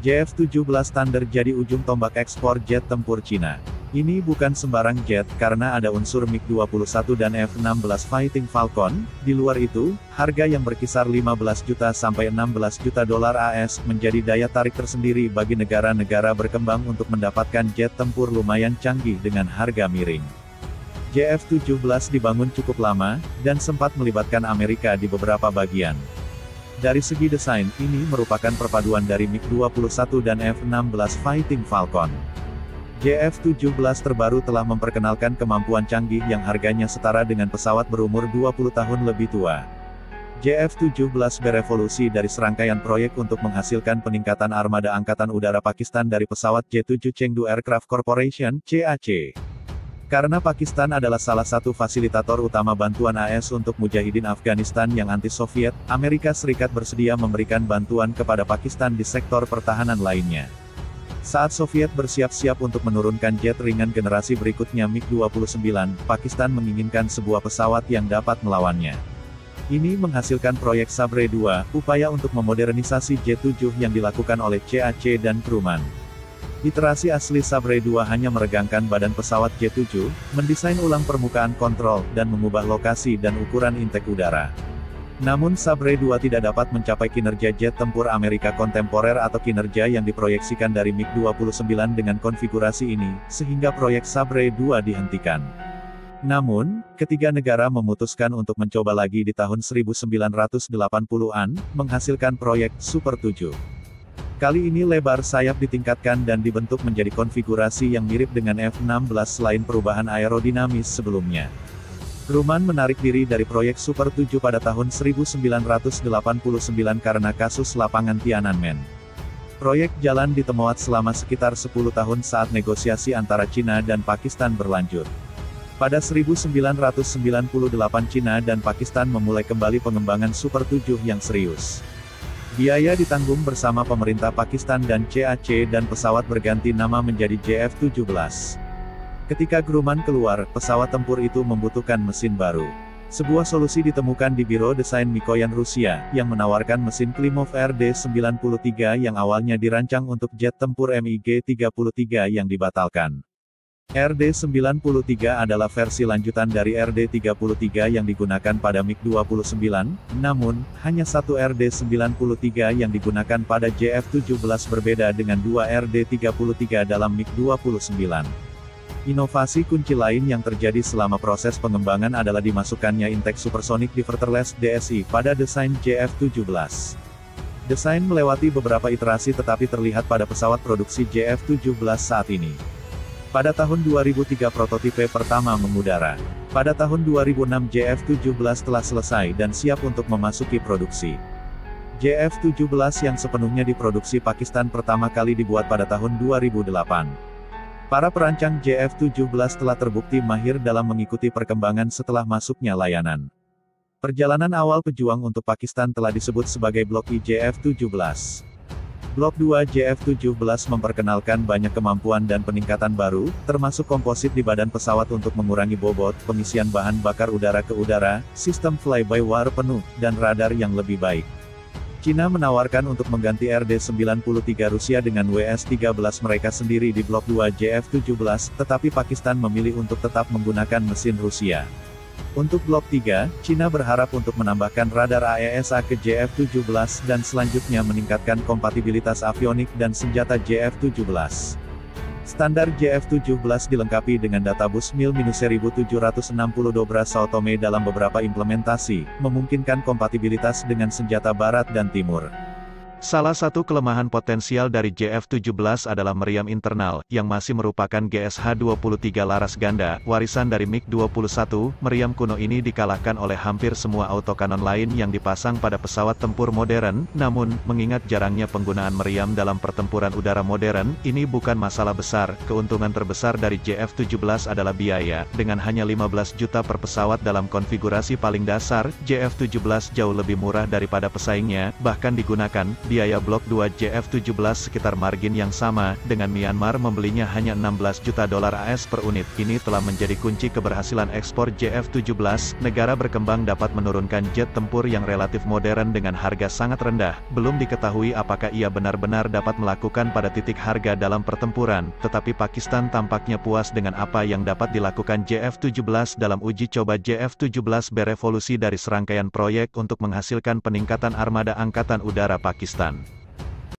JF-17 Thunder jadi ujung tombak ekspor jet tempur Cina. Ini bukan sembarang jet, karena ada unsur MiG-21 dan F-16 Fighting Falcon. Di luar itu, harga yang berkisar 15 juta sampai 16 juta dolar AS menjadi daya tarik tersendiri bagi negara-negara berkembang untuk mendapatkan jet tempur lumayan canggih dengan harga miring. JF-17 dibangun cukup lama, dan sempat melibatkan Amerika di beberapa bagian. Dari segi desain, ini merupakan perpaduan dari MiG-21 dan F-16 Fighting Falcon. JF-17 terbaru telah memperkenalkan kemampuan canggih yang harganya setara dengan pesawat berumur 20 tahun lebih tua. JF-17 berevolusi dari serangkaian proyek untuk menghasilkan peningkatan armada Angkatan Udara Pakistan dari pesawat J-7 Chengdu Aircraft Corporation, CAC. Karena Pakistan adalah salah satu fasilitator utama bantuan AS untuk mujahidin Afghanistan yang anti-Soviet, Amerika Serikat bersedia memberikan bantuan kepada Pakistan di sektor pertahanan lainnya. Saat Soviet bersiap-siap untuk menurunkan jet ringan generasi berikutnya MiG-29, Pakistan menginginkan sebuah pesawat yang dapat melawannya. Ini menghasilkan proyek Sabre 2, upaya untuk memodernisasi J-7 yang dilakukan oleh CAC dan Grumman. Iterasi asli Sabre 2 hanya meregangkan badan pesawat J-7, mendesain ulang permukaan kontrol, dan mengubah lokasi dan ukuran intek udara. Namun Sabre 2 tidak dapat mencapai kinerja jet tempur Amerika kontemporer atau kinerja yang diproyeksikan dari MiG-29 dengan konfigurasi ini, sehingga proyek Sabre 2 dihentikan. Namun, ketiga negara memutuskan untuk mencoba lagi di tahun 1980-an, menghasilkan proyek Super 7. Kali ini lebar sayap ditingkatkan dan dibentuk menjadi konfigurasi yang mirip dengan F-16 selain perubahan aerodinamis sebelumnya. Grumman menarik diri dari proyek Super 7 pada tahun 1989 karena kasus lapangan Tiananmen. Proyek jalan di Temoat selama sekitar 10 tahun saat negosiasi antara Cina dan Pakistan berlanjut. Pada 1998 Cina dan Pakistan memulai kembali pengembangan Super 7 yang serius. Biaya ditanggung bersama pemerintah Pakistan dan CAC dan pesawat berganti nama menjadi JF-17. Ketika Grumman keluar, pesawat tempur itu membutuhkan mesin baru. Sebuah solusi ditemukan di Biro Desain Mikoyan Rusia, yang menawarkan mesin Klimov RD-93 yang awalnya dirancang untuk jet tempur MiG-33 yang dibatalkan. RD-93 adalah versi lanjutan dari RD-33 yang digunakan pada MiG-29, namun, hanya satu RD-93 yang digunakan pada JF-17 berbeda dengan dua RD-33 dalam MiG-29. Inovasi kunci lain yang terjadi selama proses pengembangan adalah dimasukkannya Intake Supersonic Diverterless DSI pada desain JF-17. Desain melewati beberapa iterasi tetapi terlihat pada pesawat produksi JF-17 saat ini. Pada tahun 2003 prototipe pertama mengudara. Pada tahun 2006 JF-17 telah selesai dan siap untuk memasuki produksi. JF-17 yang sepenuhnya diproduksi Pakistan pertama kali dibuat pada tahun 2008. Para perancang JF-17 telah terbukti mahir dalam mengikuti perkembangan setelah masuknya layanan. Perjalanan awal pejuang untuk Pakistan telah disebut sebagai Blok I JF-17. Blok 2 JF-17 memperkenalkan banyak kemampuan dan peningkatan baru, termasuk komposit di badan pesawat untuk mengurangi bobot, pengisian bahan bakar udara ke udara, sistem fly-by-wire penuh, dan radar yang lebih baik. Cina menawarkan untuk mengganti RD-93 Rusia dengan WS-13 mereka sendiri di Blok 2 JF-17, tetapi Pakistan memilih untuk tetap menggunakan mesin Rusia. Untuk Blok 3, Cina berharap untuk menambahkan radar AESA ke JF-17 dan selanjutnya meningkatkan kompatibilitas avionik dan senjata JF-17. Standar JF-17 dilengkapi dengan databus MIL-1760 Dobra Sao Tome dalam beberapa implementasi, memungkinkan kompatibilitas dengan senjata barat dan timur. Salah satu kelemahan potensial dari JF-17 adalah meriam internal, yang masih merupakan GSH-23 laras ganda, warisan dari MiG-21. Meriam kuno ini dikalahkan oleh hampir semua autokanon lain yang dipasang pada pesawat tempur modern, namun, mengingat jarangnya penggunaan meriam dalam pertempuran udara modern, ini bukan masalah besar. Keuntungan terbesar dari JF-17 adalah biaya. Dengan hanya 15 juta per pesawat dalam konfigurasi paling dasar, JF-17 jauh lebih murah daripada pesaingnya, bahkan digunakan biaya Blok 2 JF-17 sekitar margin yang sama, dengan Myanmar membelinya hanya 16 juta dolar AS per unit. Ini telah menjadi kunci keberhasilan ekspor JF-17, negara berkembang dapat menurunkan jet tempur yang relatif modern dengan harga sangat rendah. Belum diketahui apakah ia benar-benar dapat melakukan pada titik harga dalam pertempuran, tetapi Pakistan tampaknya puas dengan apa yang dapat dilakukan JF-17 dalam uji coba. JF-17 berevolusi dari serangkaian proyek untuk menghasilkan peningkatan armada Angkatan Udara Pakistan.